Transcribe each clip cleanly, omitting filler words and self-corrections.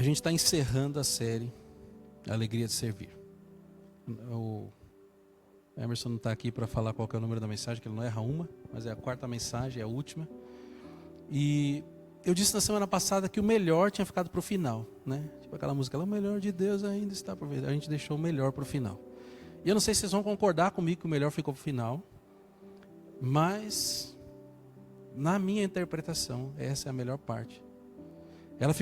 gente está encerrando a série A Alegria de Servir. O Emerson não está aqui para falar qual que é o número da mensagem, que ele não erra uma, mas é a quarta mensagem, é a última. E eu disse na semana passada que o melhor tinha ficado para o final, né? Tipo aquela música, o melhor de Deus ainda está por vir. A gente deixou o melhor para o final. E eu não sei se vocês vão concordar comigo que o melhor ficou para o final, mas na minha interpretação, essa é a melhor parte. Ela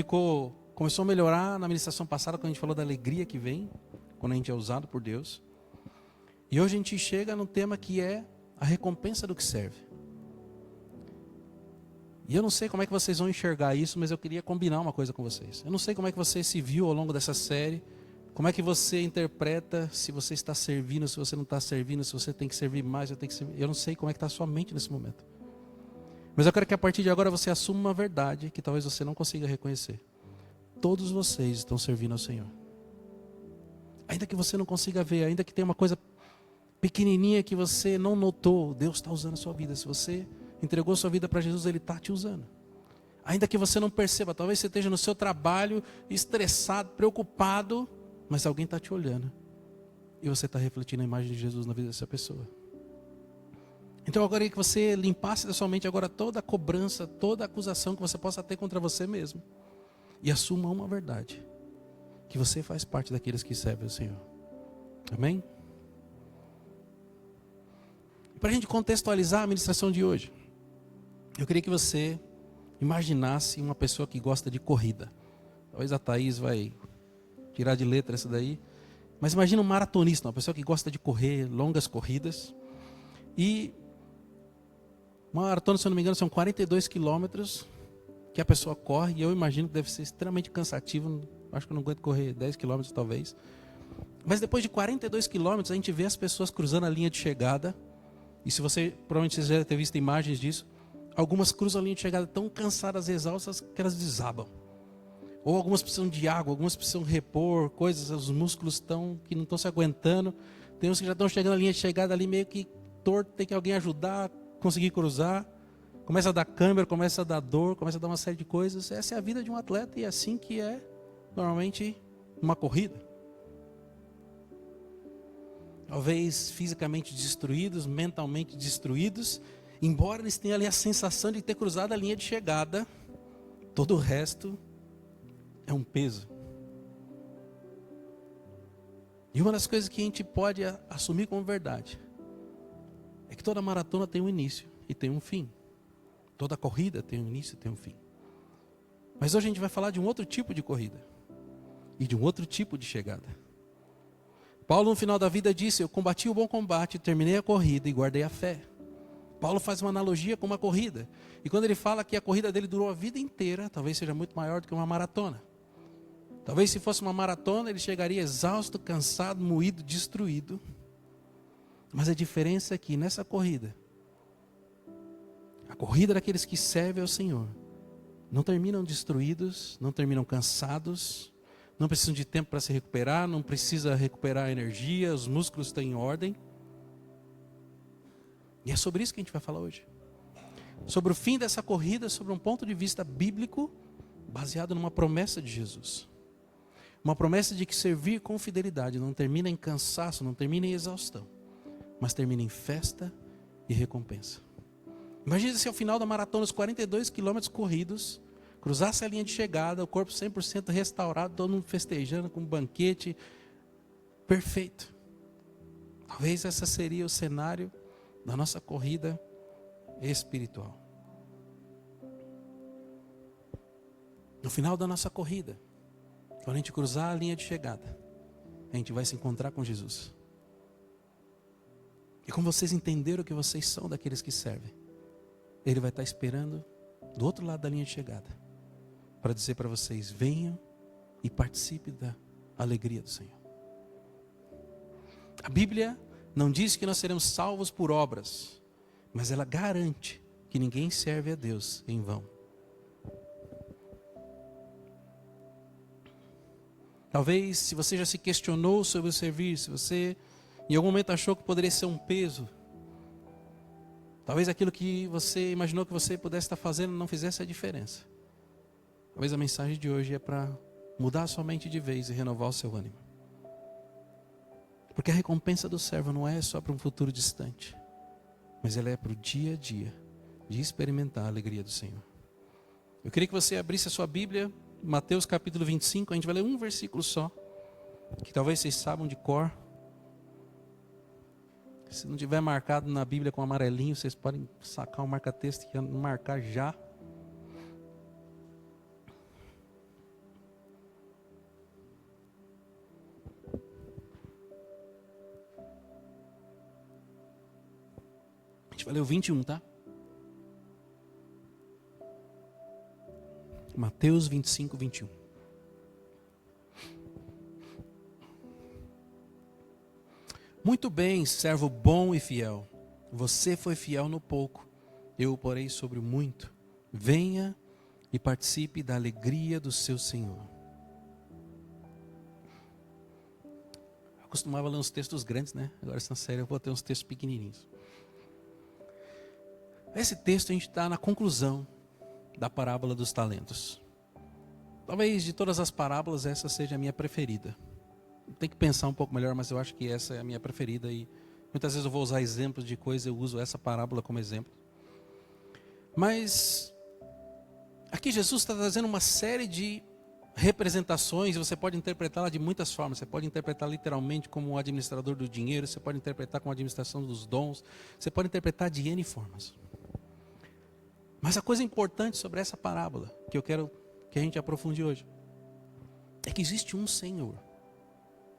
começou a melhorar na ministração passada, quando a gente falou da alegria que vem, quando a gente é usado por Deus. E hoje a gente chega num tema que é a recompensa do que serve. E eu não sei como é que vocês vão enxergar isso, mas eu queria combinar uma coisa com vocês. Eu não sei como é que você se viu ao longo dessa série, como é que você interpreta se você está servindo, se você não está servindo, se você tem que servir mais, eu não sei como é que está a sua mente nesse momento. Mas eu quero que a partir de agora você assuma uma verdade que talvez você não consiga reconhecer. Todos vocês estão servindo ao Senhor. Ainda que você não consiga ver, ainda que tenha uma coisa pequenininha que você não notou, Deus está usando a sua vida. Se você entregou a sua vida para Jesus, Ele está te usando. Ainda que você não perceba, talvez você esteja no seu trabalho, estressado, preocupado, mas alguém está te olhando. E você está refletindo a imagem de Jesus na vida dessa pessoa. Então eu queria que você limpasse da sua mente agora toda a cobrança, toda a acusação que você possa ter contra você mesmo. E assuma uma verdade. Que você faz parte daqueles que servem ao Senhor. Amém? Para a gente contextualizar a ministração de hoje, eu queria que você imaginasse uma pessoa que gosta de corrida. Talvez a Thaís vai tirar de letra essa daí. Mas imagina um maratonista, uma pessoa que gosta de correr longas corridas. E uma maratona, se eu não me engano, são 42 quilômetros que a pessoa corre. E eu imagino que deve ser extremamente cansativo. Acho que eu não aguento correr 10 quilômetros talvez. Mas depois de 42 quilômetros, a gente vê as pessoas cruzando a linha de chegada. E se você, provavelmente você já deve ter visto imagens disso. Algumas cruzam a linha de chegada tão cansadas, exaustas, que elas desabam. Ou algumas precisam de água, algumas precisam repor coisas, os músculos que não estão se aguentando. Tem uns que já estão chegando à linha de chegada ali meio que torto, tem que alguém ajudar a conseguir cruzar. Começa a dar câimbra, começa a dar dor, começa a dar uma série de coisas. Essa é a vida de um atleta e é assim que é normalmente uma corrida. Talvez fisicamente destruídos, mentalmente destruídos, embora eles tenham ali a sensação de ter cruzado a linha de chegada, todo o resto é um peso. E uma das coisas que a gente pode assumir como verdade é que toda maratona tem um início e tem um fim. Toda corrida tem um início e tem um fim. Mas hoje a gente vai falar de um outro tipo de corrida e de um outro tipo de chegada. Paulo no final da vida disse: eu combati o bom combate, terminei a corrida e guardei a fé. Paulo faz uma analogia com uma corrida. E quando ele fala que a corrida dele durou a vida inteira, talvez seja muito maior do que uma maratona. Talvez se fosse uma maratona, ele chegaria exausto, cansado, moído, destruído. Mas a diferença é que nessa corrida, a corrida daqueles que servem ao Senhor, não terminam destruídos, não terminam cansados, não precisam de tempo para se recuperar, não precisa recuperar a energia, os músculos estão em ordem. E é sobre isso que a gente vai falar hoje. Sobre o fim dessa corrida, sobre um ponto de vista bíblico, baseado numa promessa de Jesus. Uma promessa de que servir com fidelidade não termina em cansaço, não termina em exaustão, mas termina em festa e recompensa. Imagina se ao final da maratona, os 42 quilômetros corridos, cruzasse a linha de chegada, o corpo 100% restaurado, todo mundo festejando com um banquete perfeito. Talvez esse seria o cenário da nossa corrida espiritual. No final da nossa corrida, quando a gente cruzar a linha de chegada, a gente vai se encontrar com Jesus. E como vocês entenderam que vocês são daqueles que servem, Ele vai estar esperando do outro lado da linha de chegada, para dizer para vocês: venham e participem da alegria do Senhor. A Bíblia não diz que nós seremos salvos por obras, mas ela garante que ninguém serve a Deus em vão. Talvez, se você já se questionou sobre o servir, se você em algum momento achou que poderia ser um peso, talvez aquilo que você imaginou que você pudesse estar fazendo não fizesse a diferença. Talvez a mensagem de hoje é para mudar a sua mente de vez e renovar o seu ânimo. Porque a recompensa do servo não é só para um futuro distante, mas ela é para o dia a dia de experimentar a alegria do Senhor. Eu queria que você abrisse a sua Bíblia, Mateus capítulo 25, a gente vai ler um versículo só, que talvez vocês saibam de cor. Se não tiver marcado na Bíblia com amarelinho, vocês podem sacar o marca-texto e marcar já. A gente vai ler o 21, tá? Mateus 25, 21. Muito bem, servo bom e fiel. Você foi fiel no pouco, eu o porei sobre o muito. Venha e participe da alegria do seu Senhor. Eu costumava ler uns textos grandes, né? Agora essa série eu vou ter uns textos pequenininhos. Esse texto a gente está na conclusão da parábola dos talentos. Talvez de todas as parábolas essa seja a minha preferida. Tem que pensar um pouco melhor, mas eu acho que essa é a minha preferida. E muitas vezes eu vou usar exemplos de coisas, eu uso essa parábola como exemplo. Mas aqui Jesus está trazendo uma série de representações, você pode interpretá-la de muitas formas. Você pode interpretar literalmente como um administrador do dinheiro, você pode interpretar como administração dos dons, você pode interpretar de N formas. Mas a coisa importante sobre essa parábola, que eu quero que a gente aprofunde hoje, é que existe um Senhor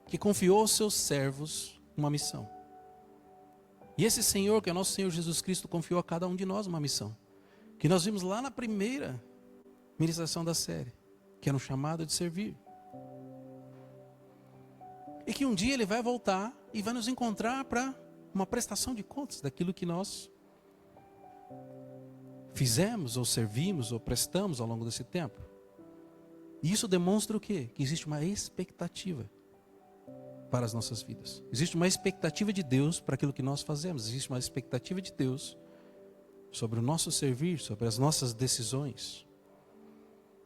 que confiou aos seus servos uma missão. E esse Senhor, que é o nosso Senhor Jesus Cristo, confiou a cada um de nós uma missão, que nós vimos lá na primeira ministração da série, que era um chamado de servir. E que um dia Ele vai voltar e vai nos encontrar para uma prestação de contas daquilo que nós fizemos, ou servimos, ou prestamos ao longo desse tempo. E isso demonstra o quê? Que existe uma expectativa para as nossas vidas. Existe uma expectativa de Deus para aquilo que nós fazemos. Existe uma expectativa de Deus sobre o nosso servir, sobre as nossas decisões.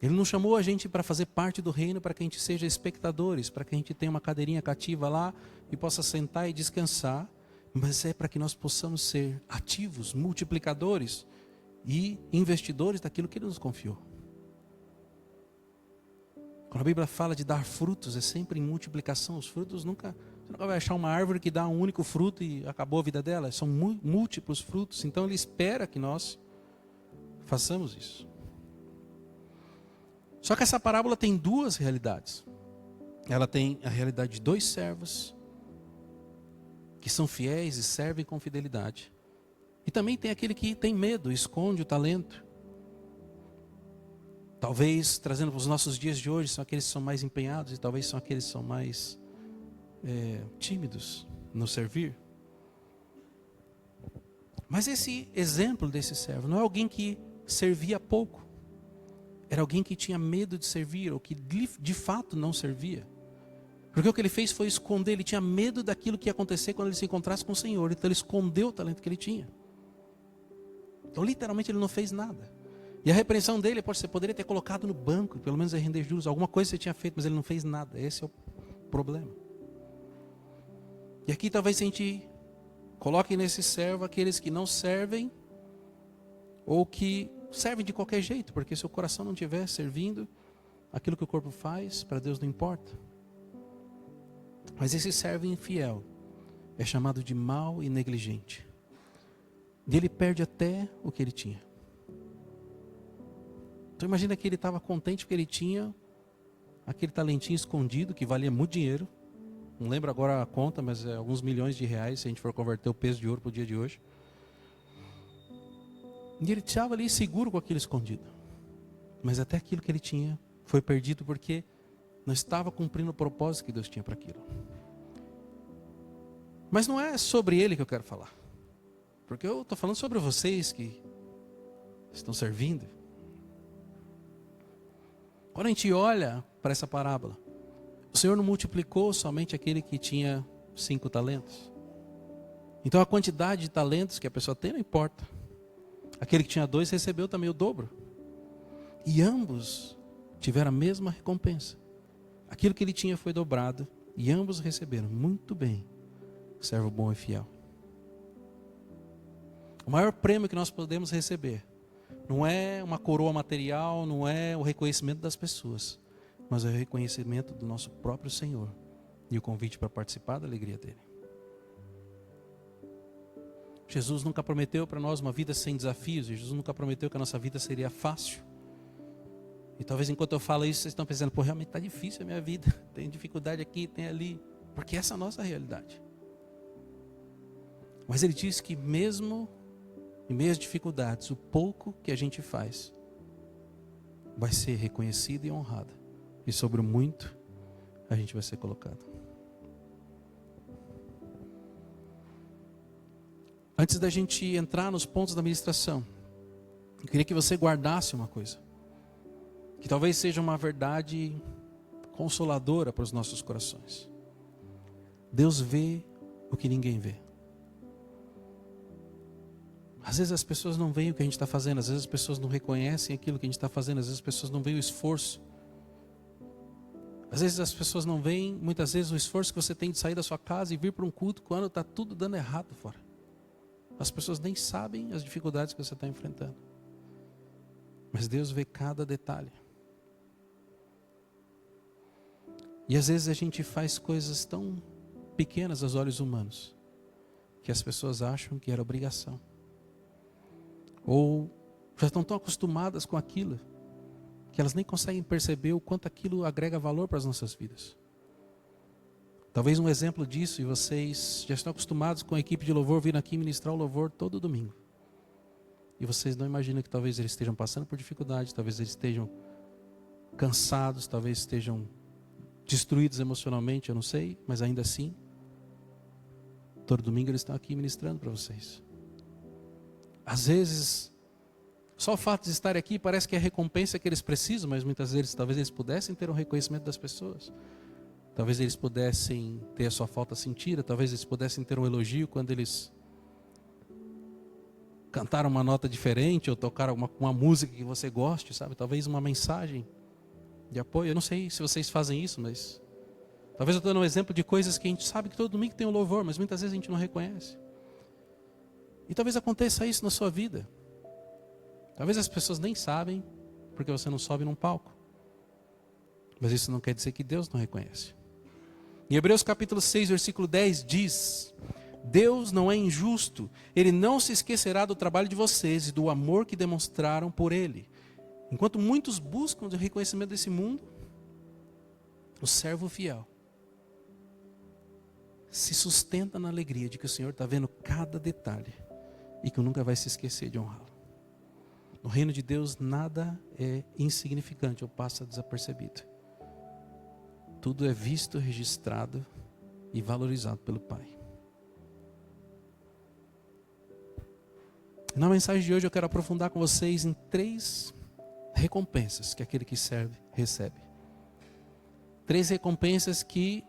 Ele não chamou a gente para fazer parte do reino, para que a gente seja espectadores, para que a gente tenha uma cadeirinha cativa lá e possa sentar e descansar, mas é para que nós possamos ser ativos, multiplicadores e investidores daquilo que Ele nos confiou. Quando a Bíblia fala de dar frutos, é sempre em multiplicação. Os frutos você nunca vai achar uma árvore que dá um único fruto e acabou a vida dela. São múltiplos frutos. Então Ele espera que nós façamos isso. Só que essa parábola tem duas realidades. Ela tem a realidade de dois servos que são fiéis e servem com fidelidade. E também tem aquele que tem medo, esconde o talento. Talvez, trazendo para os nossos dias de hoje, são aqueles que são mais empenhados e talvez são aqueles que são mais tímidos no servir. Mas esse exemplo desse servo não é alguém que servia pouco. Era alguém que tinha medo de servir, ou que de fato não servia. Porque o que ele fez foi esconder, ele tinha medo daquilo que ia acontecer quando ele se encontrasse com o Senhor. Então ele escondeu o talento que ele tinha. Então literalmente ele não fez nada. E a repreensão dele, você poderia ter colocado no banco, pelo menos a render juros, alguma coisa você tinha feito, mas ele não fez nada. Esse é o problema. E aqui talvez a gente coloque nesse servo aqueles que não servem, ou que servem de qualquer jeito, porque se o coração não estiver servindo, aquilo que o corpo faz, para Deus não importa. Mas esse servo infiel é chamado de mau e negligente. E ele perde até o que ele tinha. Então imagina que ele estava contente porque ele tinha aquele talentinho escondido que valia muito dinheiro. Não lembro agora a conta, mas é alguns milhões de reais se a gente for converter o peso de ouro para o dia de hoje. E ele estava ali seguro com aquilo escondido. Mas até aquilo que ele tinha foi perdido porque não estava cumprindo o propósito que Deus tinha para aquilo. Mas não é sobre ele que eu quero falar. Porque eu estou falando sobre vocês que estão servindo. Quando a gente olha para essa parábola, o Senhor não multiplicou somente aquele que tinha 5 talentos. Então a quantidade de talentos que a pessoa tem não importa. Aquele que tinha 2 recebeu também o dobro. E ambos tiveram a mesma recompensa. aquilo que ele tinha foi dobrado, e ambos receberam. Muito bem, servo bom e fiel. O maior prêmio que nós podemos receber não é uma coroa material, não é o reconhecimento das pessoas, mas é o reconhecimento do nosso próprio Senhor e o convite para participar da alegria dele. Jesus nunca prometeu para nós uma vida sem desafios. Jesus nunca prometeu que a nossa vida seria fácil. E talvez enquanto eu falo isso, vocês estão pensando, pô, realmente está difícil a minha vida. Tem dificuldade aqui, tem ali. Porque essa é a nossa realidade. Mas ele diz que mesmo em meio às dificuldades, o pouco que a gente faz vai ser reconhecido e honrado. E sobre o muito, a gente vai ser colocado. Antes da gente entrar nos pontos da ministração, eu queria que você guardasse uma coisa, que talvez seja uma verdade consoladora para os nossos corações. Deus vê o que ninguém vê. Às vezes as pessoas não veem o que a gente está fazendo, às vezes as pessoas não reconhecem aquilo que a gente está fazendo, às vezes as pessoas não veem o esforço. Às vezes as pessoas não veem, muitas vezes, o esforço que você tem de sair da sua casa e vir para um culto quando está tudo dando errado fora. As pessoas nem sabem as dificuldades que você está enfrentando. Mas Deus vê cada detalhe. E às vezes a gente faz coisas tão pequenas aos olhos humanos, que as pessoas acham que era obrigação. Ou já estão tão acostumadas com aquilo, que elas nem conseguem perceber o quanto aquilo agrega valor para as nossas vidas. Talvez um exemplo disso, e vocês já estão acostumados com a equipe de louvor vindo aqui ministrar o louvor todo domingo. E vocês não imaginam que talvez eles estejam passando por dificuldade, talvez eles estejam cansados, talvez estejam destruídos emocionalmente, eu não sei, mas ainda assim, todo domingo eles estão aqui ministrando para vocês. Às vezes, só o fato de estar aqui parece que é a recompensa que eles precisam, mas muitas vezes talvez eles pudessem ter um reconhecimento das pessoas. Talvez eles pudessem ter a sua falta sentida, talvez eles pudessem ter um elogio quando eles cantaram uma nota diferente ou tocaram uma música que você goste, sabe? Talvez uma mensagem de apoio. Eu não sei se vocês fazem isso, mas talvez eu estou dando um exemplo de coisas que a gente sabe que todo domingo tem um louvor, mas muitas vezes a gente não reconhece. E talvez aconteça isso na sua vida. Talvez as pessoas nem sabem porque você não sobe num palco. Mas isso não quer dizer que Deus não reconhece. Em Hebreus capítulo 6, versículo 10 diz: Deus não é injusto, Ele não se esquecerá do trabalho de vocês e do amor que demonstraram por Ele. Enquanto muitos buscam o reconhecimento desse mundo, o servo fiel se sustenta na alegria de que o Senhor está vendo cada detalhe e que nunca vai se esquecer de honrá-lo. No reino de Deus nada é insignificante ou passa desapercebido. Tudo é visto, registrado e valorizado pelo Pai. Na mensagem de hoje eu quero aprofundar com vocês em 3 recompensas que aquele que serve recebe. 3 recompensas que,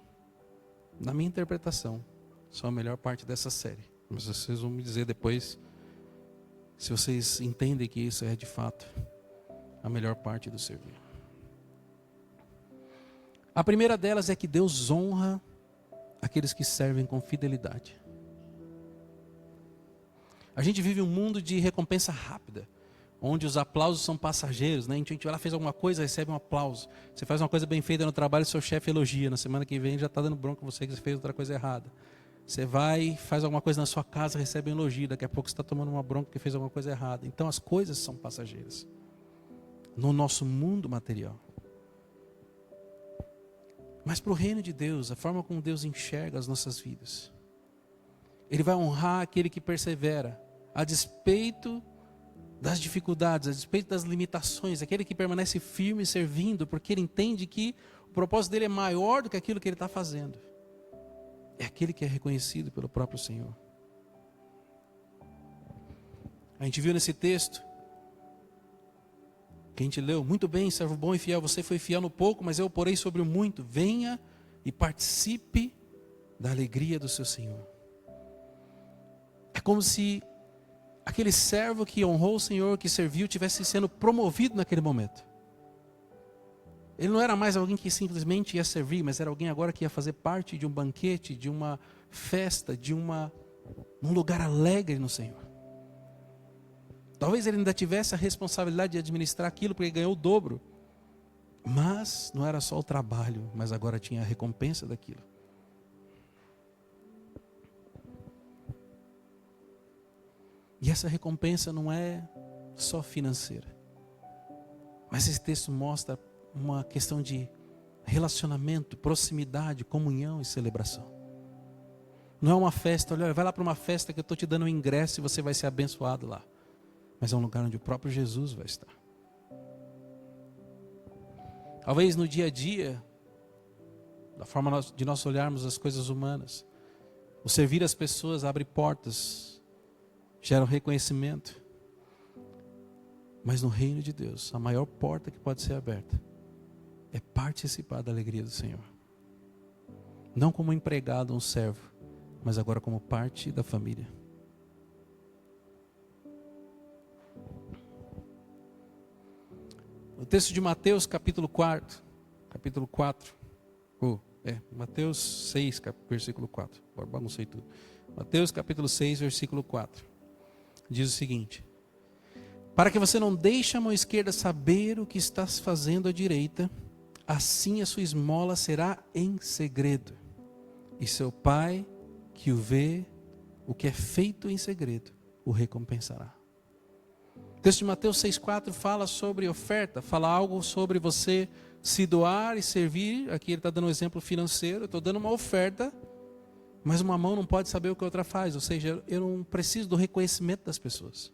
na minha interpretação, são a melhor parte dessa série. Mas vocês vão me dizer depois se vocês entendem que isso é de fato a melhor parte do servir. A primeira delas é que Deus honra aqueles que servem com fidelidade. A gente vive um mundo de recompensa rápida, onde os aplausos são passageiros, né? A gente vai lá, fez alguma coisa, recebe um aplauso. Você faz uma coisa bem feita no trabalho, seu chefe elogia. Na semana que vem já está dando bronca você que você fez outra coisa errada. Você vai, faz alguma coisa na sua casa, recebe um elogio. Daqui a pouco você está tomando uma bronca porque fez alguma coisa errada. Então as coisas são passageiras no nosso mundo material. Mas para o reino de Deus, a forma como Deus enxerga as nossas vidas, Ele vai honrar aquele que persevera, a despeito das dificuldades, a despeito das limitações, aquele que permanece firme servindo, porque ele entende que o propósito dele é maior do que aquilo que ele está fazendo. É aquele que é reconhecido pelo próprio Senhor. A gente viu nesse texto, que a gente leu: muito bem, servo bom e fiel, você foi fiel no pouco, mas eu o porei sobre o muito. Venha e participe da alegria do seu Senhor. É como se aquele servo que honrou o Senhor, que serviu, tivesse sendo promovido naquele momento. Ele não era mais alguém que simplesmente ia servir, mas era alguém agora que ia fazer parte de um banquete, de uma festa, um lugar alegre no Senhor. Talvez ele ainda tivesse a responsabilidade de administrar aquilo, porque ele ganhou o dobro. Mas não era só o trabalho, mas agora tinha a recompensa daquilo. E essa recompensa não é só financeira. Mas esse texto mostra uma questão de relacionamento, proximidade, comunhão e celebração. Não é uma festa, olha, vai lá para uma festa que eu estou te dando um ingresso e você vai ser abençoado lá. Mas é um lugar onde o próprio Jesus vai estar. Talvez no dia a dia, da forma de nós olharmos as coisas humanas, o servir as pessoas abre portas, gera um reconhecimento. Mas no reino de Deus, a maior porta que pode ser aberta é participar da alegria do Senhor. Não como empregado ou um servo, mas agora como parte da família. O texto de Mateus capítulo 4, Mateus 6, versículo 4, agora baguncei tudo. Mateus capítulo 6, versículo 4, diz o seguinte: para que você não deixe a mão esquerda saber o que estás fazendo à direita, assim a sua esmola será em segredo, e seu pai que o vê, o que é feito em segredo, o recompensará. O texto de Mateus 6,4 fala sobre oferta, fala algo sobre você se doar e servir. Aqui ele está dando um exemplo financeiro. Eu estou dando uma oferta, mas uma mão não pode saber o que a outra faz. Ou seja, eu não preciso do reconhecimento das pessoas.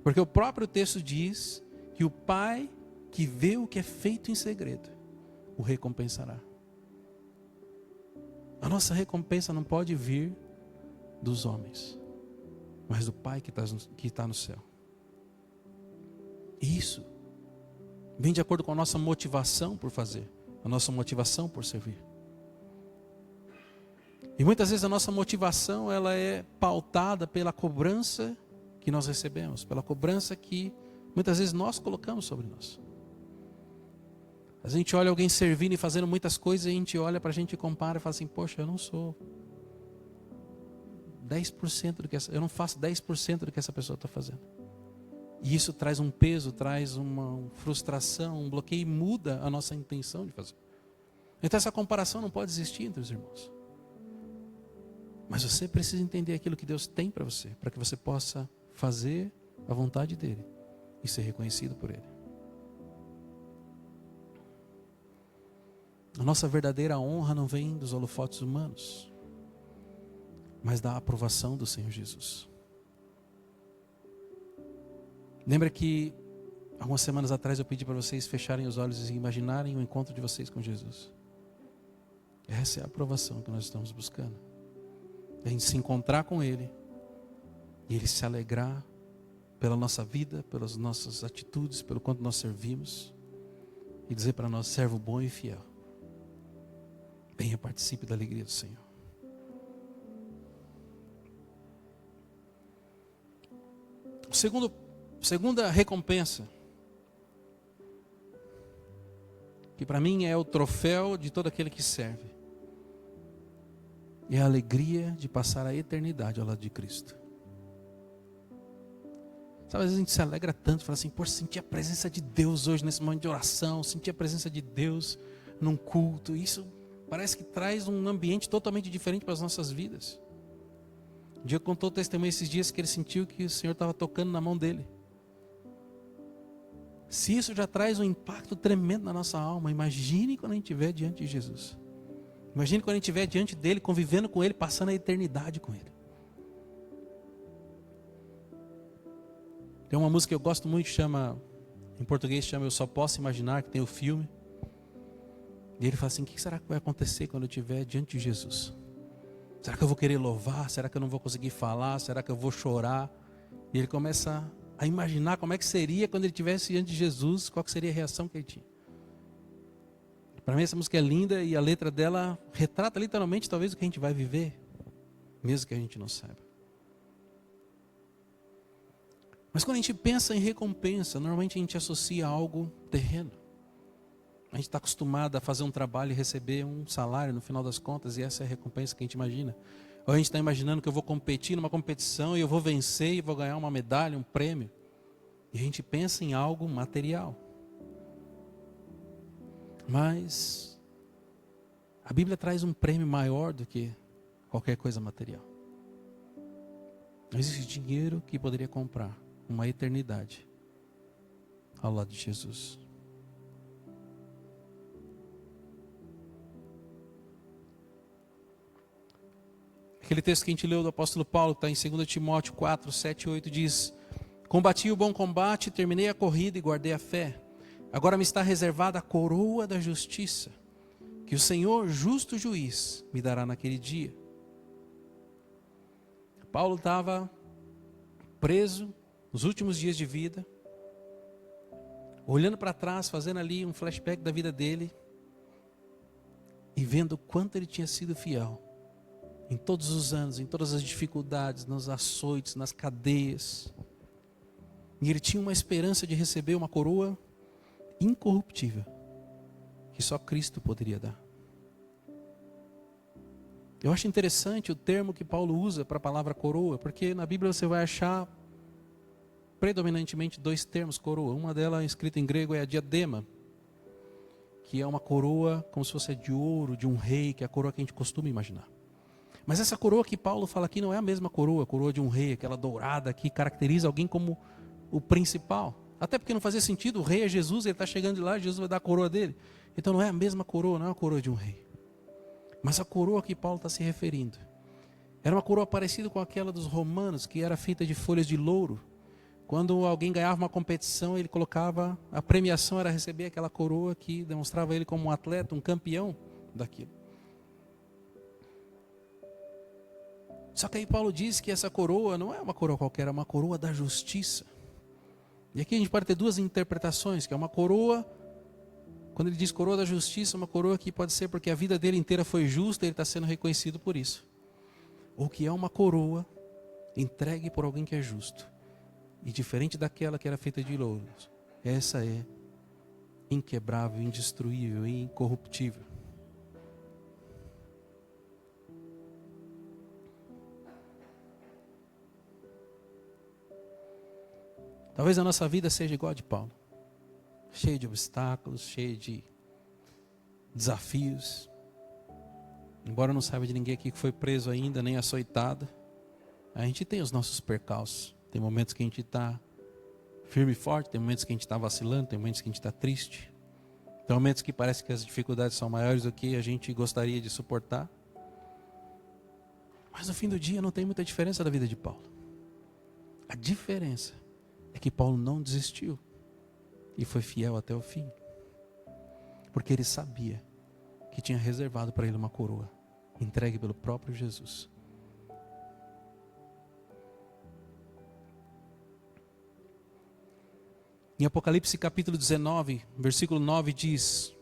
Porque o próprio texto diz que o Pai que vê o que é feito em segredo, o recompensará. A nossa recompensa não pode vir dos homens, mas do Pai que está no céu. Isso vem de acordo com a nossa motivação por fazer, a nossa motivação por servir. E muitas vezes a nossa motivação ela é pautada pela cobrança que nós recebemos, pela cobrança que muitas vezes nós colocamos sobre nós. A gente olha alguém servindo e fazendo muitas coisas, e a gente olha para a gente e compara e fala assim: poxa, eu não sou 10% do que eu não faço 10% do que essa pessoa está fazendo. E isso traz um peso, traz uma frustração, um bloqueio e muda a nossa intenção de fazer. Então essa comparação não pode existir entre os irmãos. Mas você precisa entender aquilo que Deus tem para você, para que você possa fazer a vontade dEle e ser reconhecido por Ele. A nossa verdadeira honra não vem dos holofotes humanos, mas da aprovação do Senhor Jesus. Lembra que algumas semanas atrás eu pedi para vocês fecharem os olhos e imaginarem o encontro de vocês com Jesus. Essa é a aprovação que nós estamos buscando. A gente se encontrar com Ele e Ele se alegrar pela nossa vida, pelas nossas atitudes, pelo quanto nós servimos, e dizer para nós: servo bom e fiel, venha, participe da alegria do Senhor. Segunda recompensa, que para mim é o troféu de todo aquele que serve, é a alegria de passar a eternidade ao lado de Cristo. Sabe, às vezes a gente se alegra tanto, fala assim: poxa, senti a presença de Deus hoje nesse momento de oração, senti a presença de Deus num culto. Isso parece que traz um ambiente totalmente diferente para as nossas vidas. Um dia contou o testemunho esses dias que ele sentiu que o Senhor estava tocando na mão dele. Se isso já traz um impacto tremendo na nossa alma, imagine quando a gente estiver diante de Jesus. Imagine quando a gente estiver diante dele, convivendo com ele, passando a eternidade com ele. Tem uma música que eu gosto muito, em português chama Eu Só Posso Imaginar, que tem o filme. E ele fala assim: o que será que vai acontecer quando eu estiver diante de Jesus? Será que eu vou querer louvar? Será que eu não vou conseguir falar? Será que eu vou chorar? E ele começa a imaginar como é que seria quando ele estivesse diante de Jesus, qual que seria a reação que ele tinha. Para mim essa música é linda e a letra dela retrata literalmente talvez o que a gente vai viver, mesmo que a gente não saiba. Mas quando a gente pensa em recompensa, normalmente a gente associa a algo terreno. A gente está acostumado a fazer um trabalho e receber um salário no final das contas, e essa é a recompensa que a gente imagina. Ou a gente está imaginando que eu vou competir numa competição e eu vou vencer e vou ganhar uma medalha, um prêmio. E a gente pensa em algo material. Mas a Bíblia traz um prêmio maior do que qualquer coisa material. Não existe dinheiro que poderia comprar uma eternidade ao lado de Jesus. Aquele texto que a gente leu do apóstolo Paulo, que está em 2 Timóteo 4, 7 e 8, diz: combati o bom combate, terminei a corrida e guardei a fé. Agora me está reservada a coroa da justiça, que o Senhor, justo juiz, me dará naquele dia. Paulo estava preso nos últimos dias de vida, olhando para trás, fazendo ali um flashback da vida dele, e vendo o quanto ele tinha sido fiel em todos os anos, em todas as dificuldades, nos açoites, nas cadeias. E ele tinha uma esperança de receber uma coroa incorruptível, que só Cristo poderia dar. Eu acho interessante o termo que Paulo usa para a palavra coroa, porque na Bíblia você vai achar predominantemente dois termos coroa. Uma delas, escrita em grego, é a diadema, que é uma coroa como se fosse de ouro, de um rei, que é a coroa que a gente costuma imaginar. Mas essa coroa que Paulo fala aqui não é a mesma coroa, a coroa de um rei, aquela dourada que caracteriza alguém como o principal. Até porque não fazia sentido, o rei é Jesus, ele está chegando de lá, Jesus vai dar a coroa dele. Então não é a mesma coroa, não é a coroa de um rei. Mas a coroa que Paulo está se referindo era uma coroa parecida com aquela dos romanos, que era feita de folhas de louro. Quando alguém ganhava uma competição, ele colocava, a premiação era receber aquela coroa que demonstrava ele como um atleta, um campeão daquilo. Só que aí Paulo diz que essa coroa não é uma coroa qualquer, é uma coroa da justiça. E aqui a gente pode ter duas interpretações, que é uma coroa, quando ele diz coroa da justiça, uma coroa que pode ser porque a vida dele inteira foi justa e ele está sendo reconhecido por isso. Ou que é uma coroa entregue por alguém que é justo. E diferente daquela que era feita de louros, essa é inquebrável, indestruível e incorruptível. Talvez a nossa vida seja igual a de Paulo, cheia de obstáculos, cheia de desafios. Embora eu não saiba de ninguém aqui que foi preso ainda, nem açoitado, a gente tem os nossos percalços. Tem momentos que a gente está firme e forte, tem momentos que a gente está vacilando, tem momentos que a gente está triste. Tem momentos que parece que as dificuldades são maiores do que a gente gostaria de suportar. Mas no fim do dia não tem muita diferença da vida de Paulo. A diferença é que Paulo não desistiu e foi fiel até o fim. Porque ele sabia que tinha reservado para ele uma coroa, entregue pelo próprio Jesus. Em Apocalipse capítulo 19, versículo 9 diz: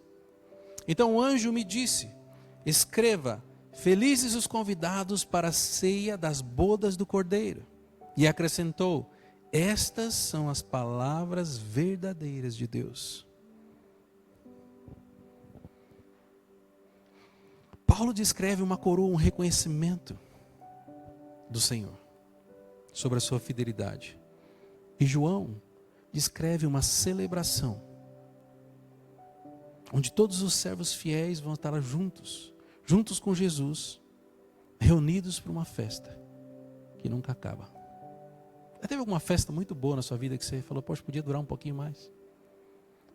então o anjo me disse, escreva, felizes os convidados para a ceia das bodas do Cordeiro. E acrescentou, estas são as palavras verdadeiras de Deus. Paulo descreve uma coroa, um reconhecimento do Senhor sobre a sua fidelidade. E João descreve uma celebração, onde todos os servos fiéis vão estar juntos com Jesus, reunidos para uma festa que nunca acaba. Já teve alguma festa muito boa na sua vida que você falou, poxa, podia durar um pouquinho mais?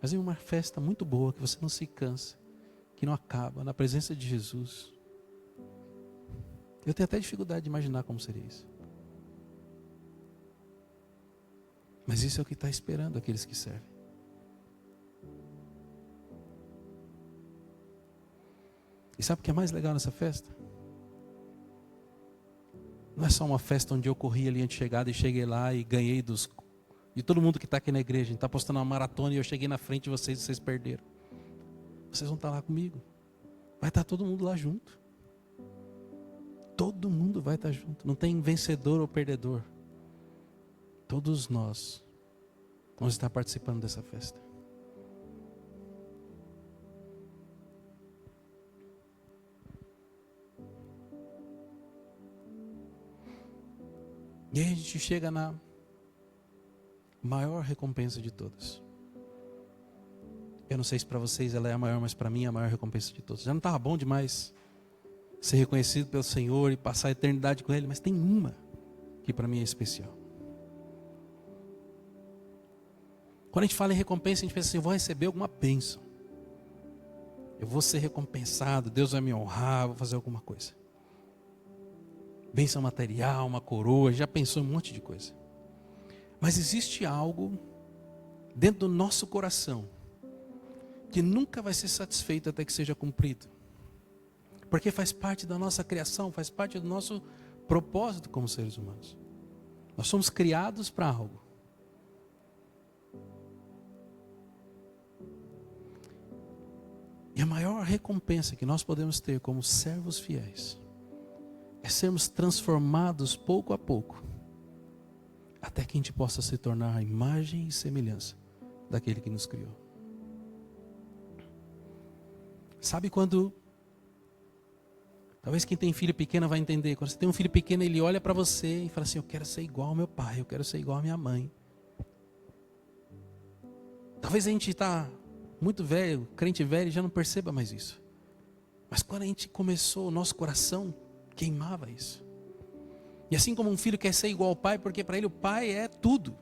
Mas é uma festa muito boa, que você não se cansa, que não acaba, na presença de Jesus. Eu tenho até dificuldade de imaginar como seria isso. Mas isso é o que está esperando aqueles que servem. E sabe o que é mais legal nessa festa? Não é só uma festa onde eu corri ali antes de chegada e cheguei lá e ganhei de todo mundo que está aqui na igreja. A gente está postando uma maratona e eu cheguei na frente de vocês e vocês perderam. Vocês vão estar lá comigo. Vai estar todo mundo lá junto. Todo mundo vai estar junto. Não tem vencedor ou perdedor. Todos nós vamos estar participando dessa festa. E aí a gente chega na maior recompensa de todas. Eu não sei se para vocês ela é a maior, mas para mim é a maior recompensa de todas. Já não estava bom demais ser reconhecido pelo Senhor e passar a eternidade com Ele, mas tem uma que para mim é especial. Quando a gente fala em recompensa, a gente pensa assim: eu vou receber alguma bênção, eu vou ser recompensado, Deus vai me honrar, vou fazer alguma coisa. Bênção material, uma coroa, já pensou em um monte de coisa. Mas existe algo dentro do nosso coração que nunca vai ser satisfeito até que seja cumprido. Porque faz parte da nossa criação, faz parte do nosso propósito como seres humanos. Nós somos criados para algo. E a maior recompensa que nós podemos ter como servos fiéis é sermos transformados pouco a pouco, até que a gente possa se tornar a imagem e semelhança daquele que nos criou. Sabe quando, talvez quem tem filho pequeno vai entender, quando você tem um filho pequeno, ele olha para você e fala assim: eu quero ser igual ao meu pai, eu quero ser igual à minha mãe. Talvez a gente está muito velho, crente velho, já não perceba mais isso. Mas quando a gente começou, o nosso coração queimava isso. E assim como um filho quer ser igual ao pai, porque para ele o pai é tudo.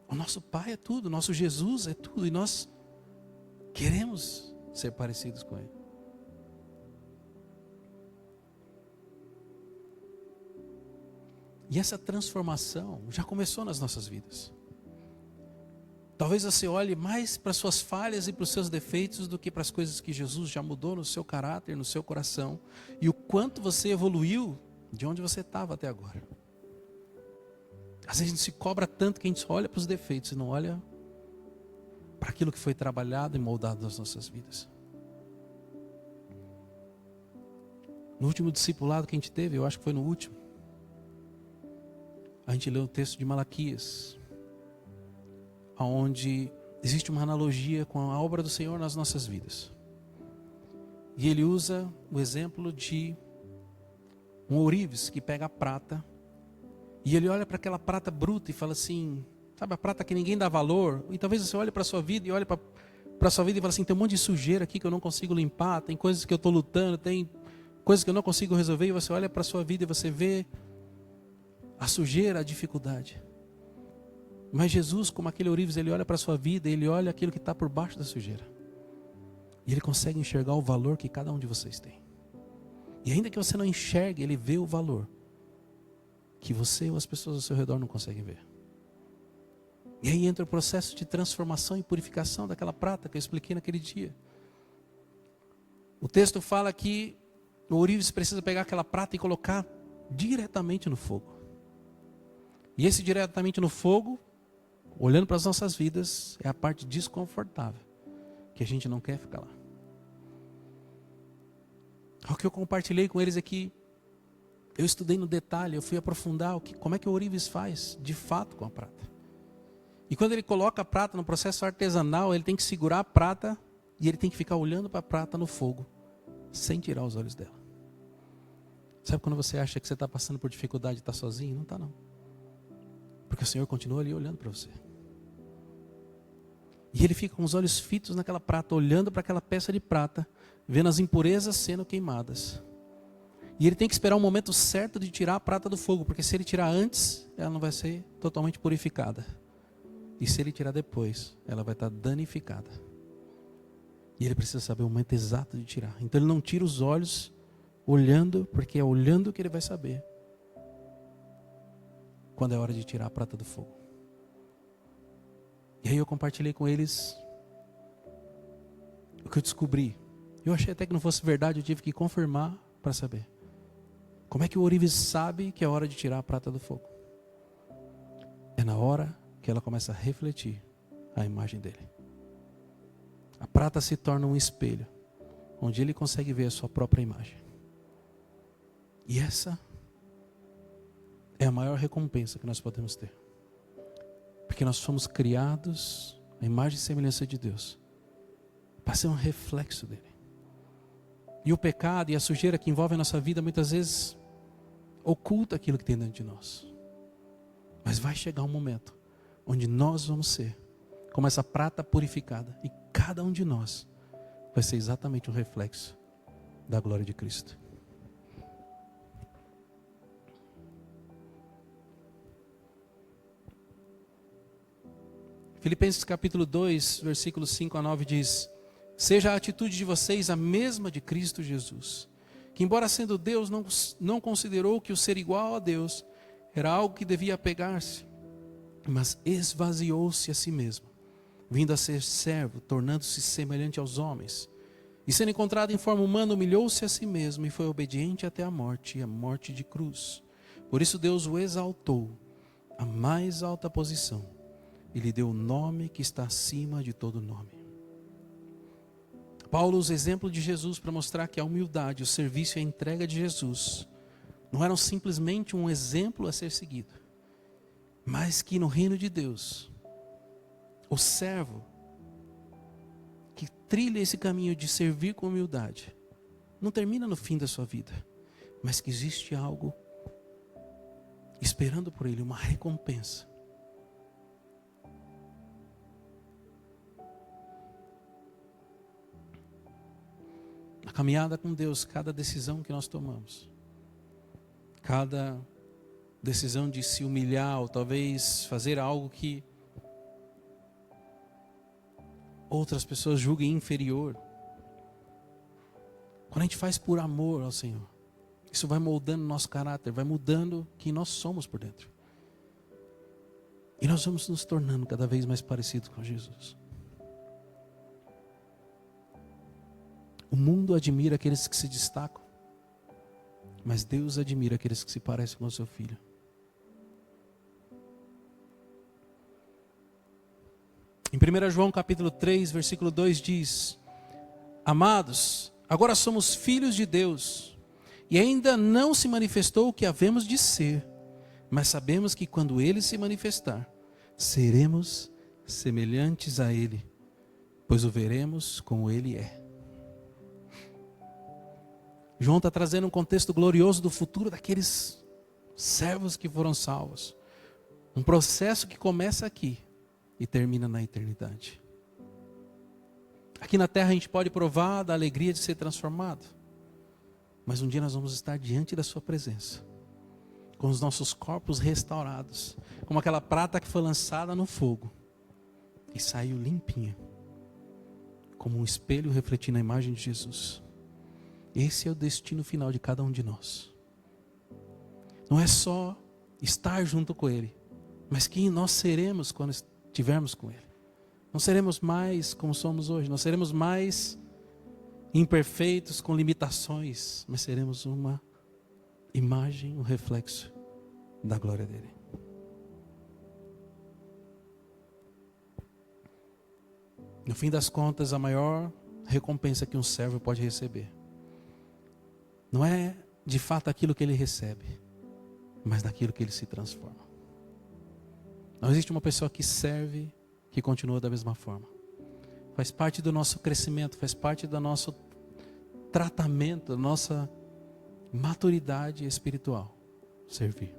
O nosso pai é tudo, o nosso Jesus é tudo. E nós queremos ser parecidos com Ele. E essa transformação já começou nas nossas vidas. Talvez você olhe mais para as suas falhas e para os seus defeitos do que para as coisas que Jesus já mudou no seu caráter, no seu coração. E o quanto você evoluiu de onde você estava até agora. Às vezes a gente se cobra tanto que a gente só olha para os defeitos e não olha para aquilo que foi trabalhado e moldado nas nossas vidas. No último discipulado que a gente teve, eu acho que foi no último, a gente leu o texto de Malaquias, onde existe uma analogia com a obra do Senhor nas nossas vidas. E ele usa o exemplo de um ourives que pega a prata, e ele olha para aquela prata bruta e fala assim, sabe a prata que ninguém dá valor? E talvez você olhe para a sua vida e olhe para a sua vida e fala assim: tem um monte de sujeira aqui que eu não consigo limpar, tem coisas que eu estou lutando, tem coisas que eu não consigo resolver. E você olha para a sua vida e você vê a sujeira, a dificuldade. Mas Jesus, como aquele ourives, ele olha para a sua vida, ele olha aquilo que está por baixo da sujeira. E ele consegue enxergar o valor que cada um de vocês tem. E ainda que você não enxergue, ele vê o valor que você ou as pessoas ao seu redor não conseguem ver. E aí entra o processo de transformação e purificação daquela prata que eu expliquei naquele dia. O texto fala que o ourives precisa pegar aquela prata e colocar diretamente no fogo. E esse diretamente no fogo, olhando para as nossas vidas, é a parte desconfortável, que a gente não quer ficar lá. O que eu compartilhei com eles é que eu estudei no detalhe, eu fui aprofundar como é que o ourives faz de fato com a prata. E quando ele coloca a prata no processo artesanal, ele tem que segurar a prata e ele tem que ficar olhando para a prata no fogo, sem tirar os olhos dela. Sabe quando você acha que você está passando por dificuldade e está sozinho? Não está não. Porque o Senhor continua ali olhando para você. E ele fica com os olhos fitos naquela prata, olhando para aquela peça de prata, vendo as impurezas sendo queimadas. E ele tem que esperar o momento certo de tirar a prata do fogo, porque se ele tirar antes, ela não vai ser totalmente purificada. E se ele tirar depois, ela vai estar danificada. E ele precisa saber o momento exato de tirar. Então ele não tira os olhos olhando, porque é olhando que ele vai saber quando é hora de tirar a prata do fogo. E aí eu compartilhei com eles o que eu descobri. Eu achei até que não fosse verdade, eu tive que confirmar para saber. Como é que o ourives sabe que é hora de tirar a prata do fogo? É na hora que ela começa a refletir a imagem dele. A prata se torna um espelho, onde ele consegue ver a sua própria imagem. E essa é a maior recompensa que nós podemos ter. Porque nós fomos criados à imagem e semelhança de Deus, para ser um reflexo dele. E o pecado e a sujeira que envolve a nossa vida muitas vezes oculta aquilo que tem dentro de nós. Mas vai chegar um momento onde nós vamos ser como essa prata purificada. E cada um de nós vai ser exatamente um reflexo da glória de Cristo. Filipenses capítulo 2, versículos 5 a 9 diz: seja a atitude de vocês a mesma de Cristo Jesus, que embora sendo Deus, não considerou que o ser igual a Deus era algo que devia apegar-se, mas esvaziou-se a si mesmo, vindo a ser servo, tornando-se semelhante aos homens. E sendo encontrado em forma humana, humilhou-se a si mesmo e foi obediente até a morte de cruz. Por isso Deus o exaltou à mais alta posição e lhe deu o nome que está acima de todo nome. Paulo usa o exemplo de Jesus para mostrar que a humildade, o serviço e a entrega de Jesus não eram simplesmente um exemplo a ser seguido, mas que no reino de Deus, o servo que trilha esse caminho de servir com humildade, não termina no fim da sua vida, mas que existe algo esperando por ele, uma recompensa. Na caminhada com Deus, cada decisão que nós tomamos, cada decisão de se humilhar, ou talvez fazer algo que outras pessoas julguem inferior, quando a gente faz por amor ao Senhor, isso vai moldando nosso caráter, vai mudando quem nós somos por dentro. E nós vamos nos tornando cada vez mais parecidos com Jesus. O mundo admira aqueles que se destacam, mas Deus admira aqueles que se parecem com o seu Filho. Em 1 João capítulo 3, versículo 2 diz: amados, agora somos filhos de Deus, e ainda não se manifestou o que havemos de ser, mas sabemos que quando Ele se manifestar, seremos semelhantes a Ele, pois o veremos como Ele é. João está trazendo um contexto glorioso do futuro daqueles servos que foram salvos. Um processo que começa aqui e termina na eternidade. Aqui na terra a gente pode provar da alegria de ser transformado, mas um dia nós vamos estar diante da sua presença, com os nossos corpos restaurados, como aquela prata que foi lançada no fogo e saiu limpinha, como um espelho refletindo a imagem de Jesus. Esse é o destino final de cada um de nós. Não é só estar junto com Ele, mas quem nós seremos quando estivermos com Ele. Não seremos mais como somos hoje, não seremos mais imperfeitos, com limitações, mas seremos uma imagem, um reflexo da glória dEle. No fim das contas, a maior recompensa que um servo pode receber não é de fato aquilo que ele recebe, mas daquilo que ele se transforma. Não existe uma pessoa que serve que continua da mesma forma. Faz parte do nosso crescimento, faz parte do nosso tratamento, da nossa maturidade espiritual. Servir.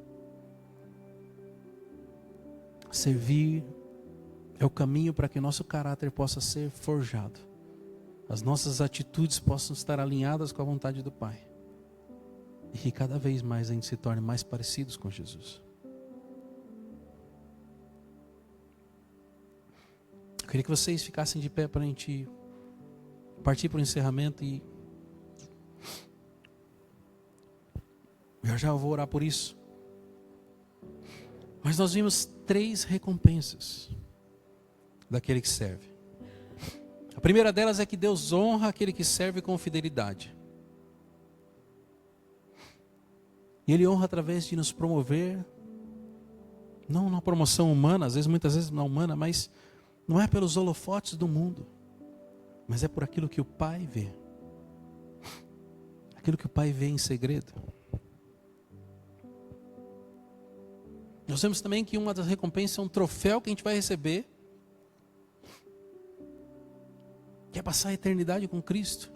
Servir é o caminho para que o nosso caráter possa ser forjado. As nossas atitudes possam estar alinhadas com a vontade do Pai. E que cada vez mais a gente se torne mais parecidos com Jesus. Eu queria que vocês ficassem de pé para a gente partir para o encerramento e eu vou orar por isso. Mas nós vimos 3 recompensas daquele que serve. A primeira delas é que Deus honra aquele que serve com fidelidade. E Ele honra através de nos promover, não na promoção humana, muitas vezes não humana, mas não é pelos holofotes do mundo, mas é por aquilo que o Pai vê. Aquilo que o Pai vê em segredo. Nós vemos também que uma das recompensas é um troféu que a gente vai receber, que é passar a eternidade com Cristo.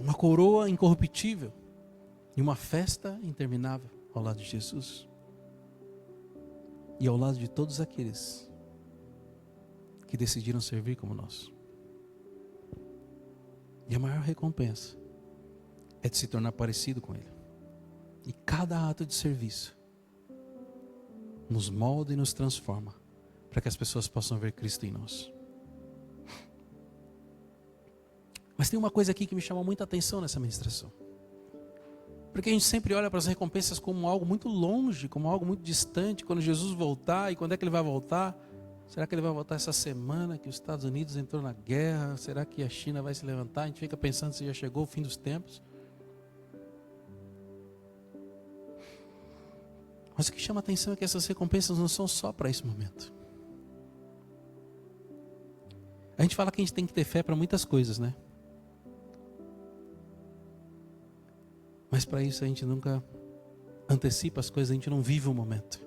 Uma coroa incorruptível e uma festa interminável ao lado de Jesus. e ao lado de todos aqueles que decidiram servir como nós. E a maior recompensa é de se tornar parecido com Ele. E cada ato de serviço nos molda e nos transforma para que as pessoas possam ver Cristo em nós. Mas tem uma coisa aqui que me chama muita atenção nessa ministração. Porque a gente sempre olha para as recompensas como algo muito longe, como algo muito distante. Quando Jesus voltar, e quando é que Ele vai voltar? Será que Ele vai voltar essa semana que os Estados Unidos entrou na guerra? Será que a China vai se levantar? A gente fica pensando se já chegou o fim dos tempos. Mas o que chama a atenção é que essas recompensas não são só para esse momento. A gente fala que a gente tem que ter fé para muitas coisas, né? Mas para isso a gente nunca antecipa as coisas, a gente não vive o momento.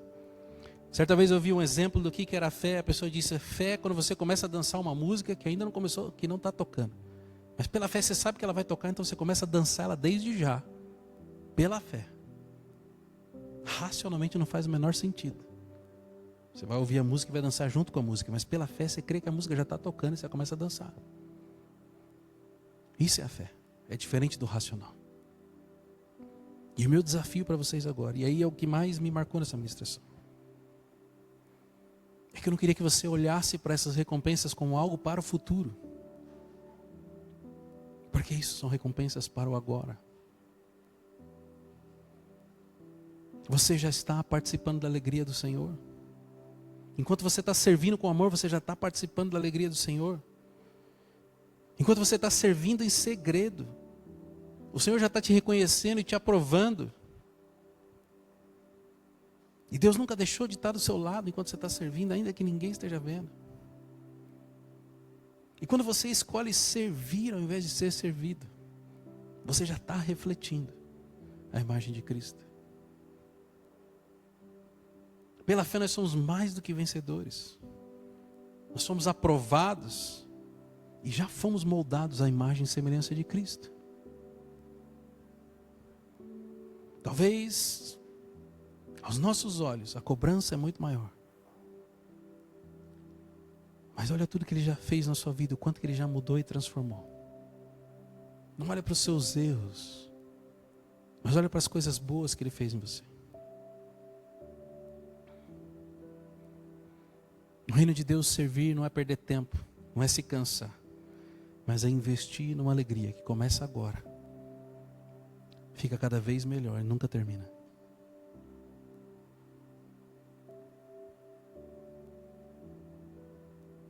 Certa vez eu vi um exemplo do que era fé. A pessoa disse: fé é quando você começa a dançar uma música que ainda não começou, que não está tocando. Mas pela fé você sabe que ela vai tocar, então você começa a dançar ela desde já. Pela fé. Racionalmente não faz o menor sentido. Você vai ouvir a música e vai dançar junto com a música, mas pela fé você crê que a música já está tocando e você começa a dançar. Isso é a fé. É diferente do racional. E o meu desafio para vocês agora, e aí é o que mais me marcou nessa ministração, é que eu não queria que você olhasse para essas recompensas como algo para o futuro. Porque isso são recompensas para o agora. Você já está participando da alegria do Senhor. Enquanto você está servindo com amor, você já está participando da alegria do Senhor. Enquanto você está servindo em segredo, o Senhor já está te reconhecendo e te aprovando. E Deus nunca deixou de estar do seu lado enquanto você está servindo, ainda que ninguém esteja vendo. E quando você escolhe servir ao invés de ser servido, você já está refletindo a imagem de Cristo. Pela fé nós somos mais do que vencedores. Nós somos aprovados e já fomos moldados à imagem e semelhança de Cristo. Talvez, aos nossos olhos, a cobrança é muito maior. Mas olha tudo que Ele já fez na sua vida, o quanto que Ele já mudou e transformou. Não olha para os seus erros, mas olha para as coisas boas que Ele fez em você. No reino de Deus, servir não é perder tempo, não é se cansar, mas é investir numa alegria que começa agora. Fica cada vez melhor e nunca termina.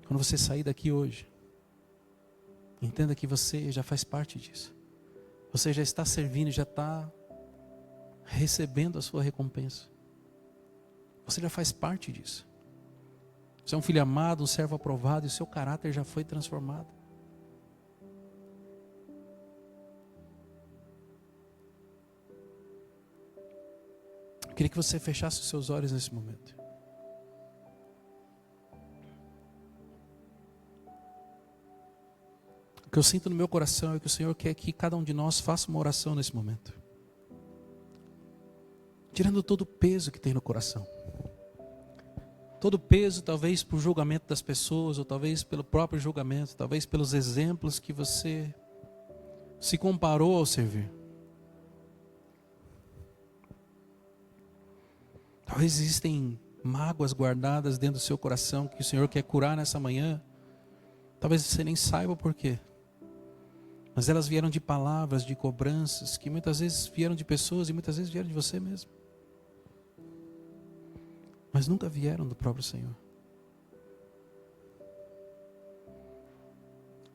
Quando você sair daqui hoje, entenda que você já faz parte disso. Você já está servindo, já está recebendo a sua recompensa. Você já faz parte disso. Você é um filho amado, um servo aprovado, e o seu caráter já foi transformado. Eu queria que você fechasse os seus olhos nesse momento. O que eu sinto no meu coração é que o Senhor quer que cada um de nós faça uma oração nesse momento. Tirando todo o peso que tem no coração. Todo o peso, talvez por julgamento das pessoas, ou talvez pelo próprio julgamento, talvez pelos exemplos que você se comparou ao servir. Talvez existem mágoas guardadas dentro do seu coração que o Senhor quer curar nessa manhã. Talvez você nem saiba o porquê. Mas elas vieram de palavras, de cobranças, que muitas vezes vieram de pessoas e muitas vezes vieram de você mesmo. Mas nunca vieram do próprio Senhor.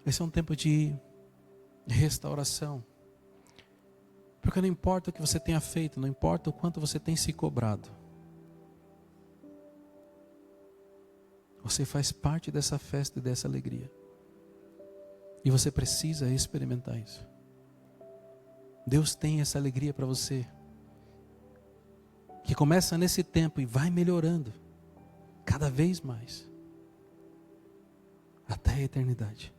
Esse é um tempo de restauração. Porque não importa o que você tenha feito, não importa o quanto você tem se cobrado. Você faz parte dessa festa e dessa alegria. E você precisa experimentar isso. Deus tem essa alegria para você. Que começa nesse tempo e vai melhorando. Cada vez mais. Até a eternidade.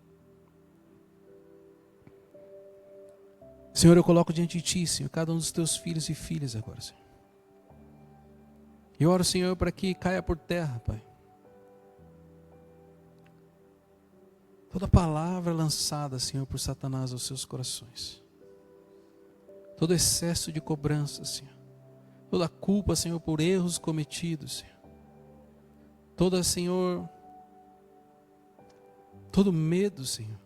Senhor, eu coloco diante de Ti, Senhor, cada um dos Teus filhos e filhas agora, Senhor. Eu oro, Senhor, para que caia por terra, Pai, toda palavra lançada, Senhor, por Satanás aos seus corações. Todo excesso de cobrança, Senhor. Toda culpa, Senhor, por erros cometidos, Senhor. Toda, Senhor, todo medo, Senhor,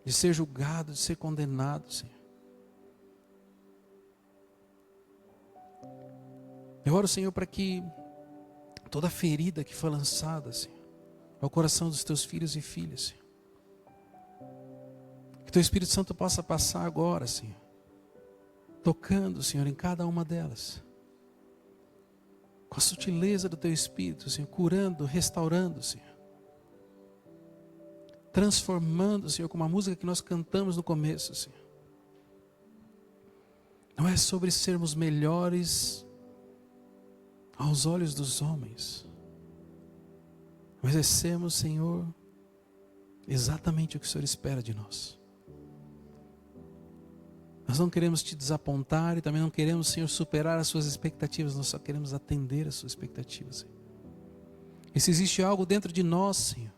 de ser julgado, de ser condenado, Senhor. Eu oro, Senhor, para que toda ferida que foi lançada, Senhor, ao coração dos teus filhos e filhas, Senhor, que teu Espírito Santo possa passar agora, Senhor, tocando, Senhor, em cada uma delas, com a sutileza do teu Espírito, Senhor, curando, restaurando, Senhor, transformando, Senhor, como a música que nós cantamos no começo, Senhor. Não é sobre sermos melhores aos olhos dos homens, mas é sermos, Senhor, exatamente o que o Senhor espera de nós. Nós não queremos te desapontar e também não queremos, Senhor, superar as suas expectativas. Nós só queremos atender as suas expectativas, Senhor. E se existe algo dentro de nós, Senhor,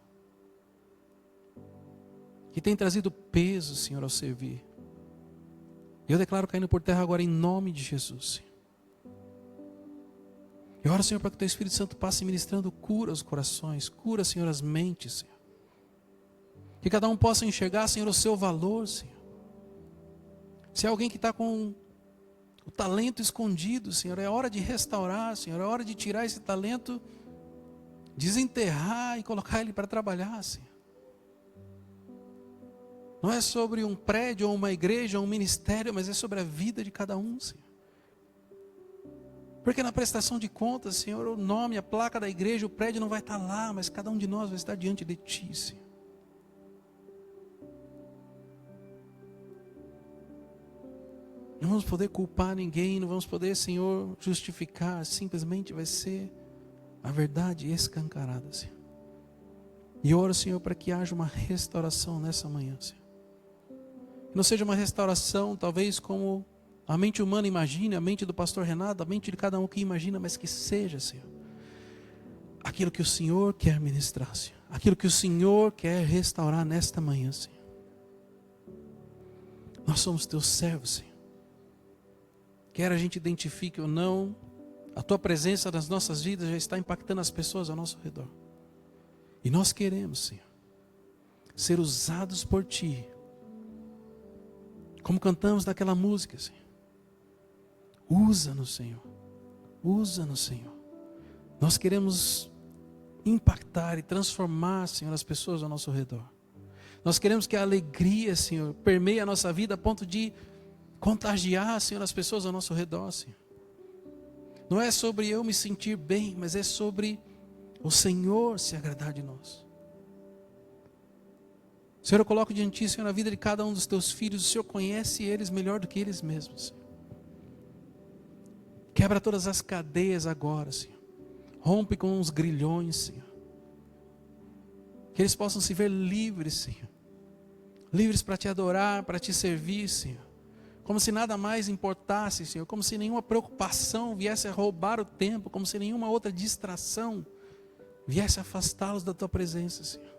que tem trazido peso, Senhor, ao servir, eu declaro caindo por terra agora em nome de Jesus, Senhor. Eu oro, Senhor, para que o teu Espírito Santo passe ministrando cura aos corações, cura, Senhor, as mentes, Senhor. Que cada um possa enxergar, Senhor, o seu valor, Senhor. Se é alguém que está com o talento escondido, Senhor, é hora de restaurar, Senhor, é hora de tirar esse talento, desenterrar e colocar ele para trabalhar, Senhor. Não é sobre um prédio ou uma igreja ou um ministério, mas é sobre a vida de cada um, Senhor. Porque na prestação de contas, Senhor, o nome, a placa da igreja, o prédio não vai estar lá, mas cada um de nós vai estar diante de Ti, Senhor. Não vamos poder culpar ninguém, não vamos poder, Senhor, justificar, simplesmente vai ser a verdade escancarada, Senhor. E oro, Senhor, para que haja uma restauração nessa manhã, Senhor. Que não seja uma restauração, talvez como a mente humana imagina, a mente do pastor Renato, a mente de cada um que imagina, mas que seja, Senhor, aquilo que o Senhor quer ministrar, Senhor. Aquilo que o Senhor quer restaurar nesta manhã, Senhor. Nós somos teus servos, Senhor. Quer a gente identifique ou não, a tua presença nas nossas vidas já está impactando as pessoas ao nosso redor. E nós queremos, Senhor, ser usados por Ti. Como cantamos naquela música, Senhor. Usa-nos, Senhor. Usa-nos, Senhor. Nós queremos impactar e transformar, Senhor, as pessoas ao nosso redor. Nós queremos que a alegria, Senhor, permeie a nossa vida a ponto de contagiar, Senhor, as pessoas ao nosso redor, Senhor. Não é sobre eu me sentir bem, mas é sobre o Senhor se agradar de nós. Senhor, eu coloco diante de Ti, Senhor, na vida de cada um dos Teus filhos. O Senhor conhece eles melhor do que eles mesmos, Senhor. Quebra todas as cadeias agora, Senhor. Rompe com os grilhões, Senhor. Que eles possam se ver livres, Senhor. Livres para Te adorar, para Te servir, Senhor. Como se nada mais importasse, Senhor. Como se nenhuma preocupação viesse a roubar o tempo. Como se nenhuma outra distração viesse a afastá-los da Tua presença, Senhor.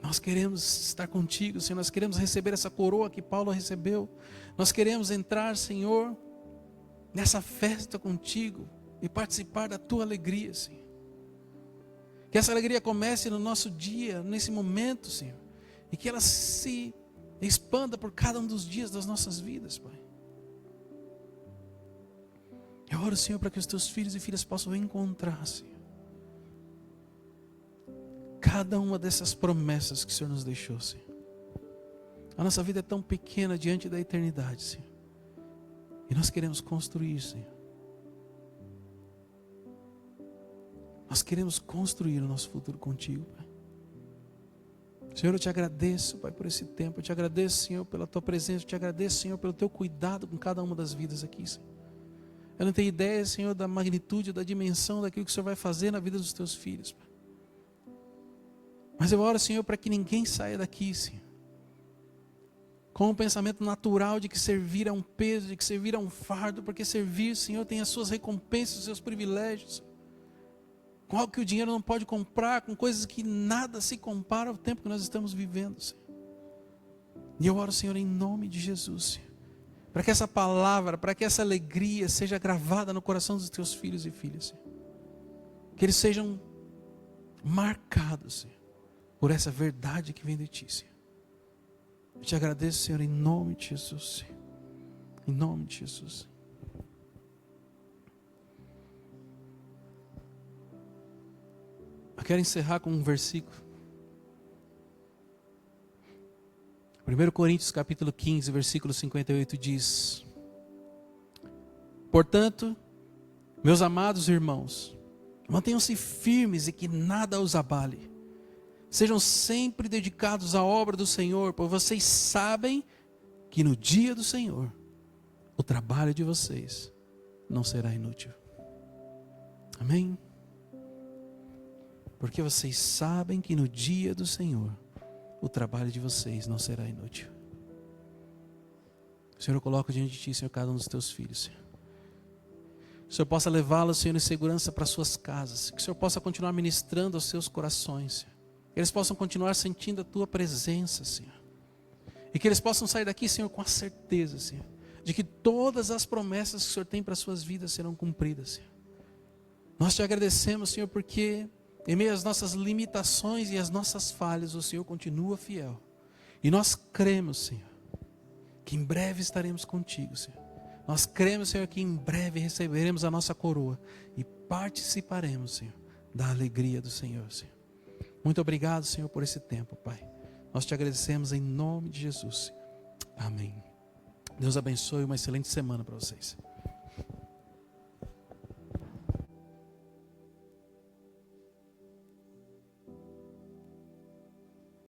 Nós queremos estar contigo, Senhor. Nós queremos receber essa coroa que Paulo recebeu. Nós queremos entrar, Senhor, nessa festa contigo e participar da Tua alegria, Senhor. Que essa alegria comece no nosso dia, nesse momento, Senhor. E que ela se expanda por cada um dos dias das nossas vidas, Pai. Eu oro, Senhor, para que os Teus filhos e filhas possam encontrar, Senhor, cada uma dessas promessas que o Senhor nos deixou, Senhor. A nossa vida é tão pequena diante da eternidade, Senhor. E nós queremos construir, Senhor. Nós queremos construir o nosso futuro contigo, Pai. Senhor, eu Te agradeço, Pai, por esse tempo. Eu Te agradeço, Senhor, pela Tua presença. Eu Te agradeço, Senhor, pelo Teu cuidado com cada uma das vidas aqui, Senhor. Eu não tenho ideia, Senhor, da magnitude, da dimensão daquilo que o Senhor vai fazer na vida dos Teus filhos, Pai. Mas eu oro, Senhor, para que ninguém saia daqui, Senhor, com o pensamento natural de que servir é um peso, de que servir é um fardo, porque servir, Senhor, tem as suas recompensas, os seus privilégios, com algo que o dinheiro não pode comprar, com coisas que nada se compara ao tempo que nós estamos vivendo, Senhor. E eu oro, Senhor, em nome de Jesus, Senhor, para que essa palavra, para que essa alegria seja gravada no coração dos teus filhos e filhas, Senhor. Que eles sejam marcados, Senhor, por essa verdade que vem de Ti, Senhor. Eu te agradeço, Senhor, em nome de Jesus, Senhor. Em nome de Jesus. Eu quero encerrar com um versículo. 1 Coríntios capítulo 15, versículo 58 diz: portanto, meus amados irmãos, mantenham-se firmes e que nada os abale. Sejam sempre dedicados à obra do Senhor, pois vocês sabem que no dia do Senhor, o trabalho de vocês não será inútil. Amém? Porque vocês sabem que no dia do Senhor, o trabalho de vocês não será inútil. Senhor, eu coloco diante de Ti, Senhor, cada um dos Teus filhos, Senhor. Que o Senhor possa levá-los, Senhor, em segurança para suas casas. Que o Senhor possa continuar ministrando aos seus corações, Senhor. Que eles possam continuar sentindo a Tua presença, Senhor. E que eles possam sair daqui, Senhor, com a certeza, Senhor, de que todas as promessas que o Senhor tem para as suas vidas serão cumpridas, Senhor. Nós Te agradecemos, Senhor, porque em meio às nossas limitações e às nossas falhas, o Senhor continua fiel. E nós cremos, Senhor, que em breve estaremos contigo, Senhor. Nós cremos, Senhor, que em breve receberemos a nossa coroa e participaremos, Senhor, da alegria do Senhor, Senhor. Muito obrigado, Senhor, por esse tempo, Pai. Nós Te agradecemos em nome de Jesus. Amém. Deus abençoe, uma excelente semana para vocês.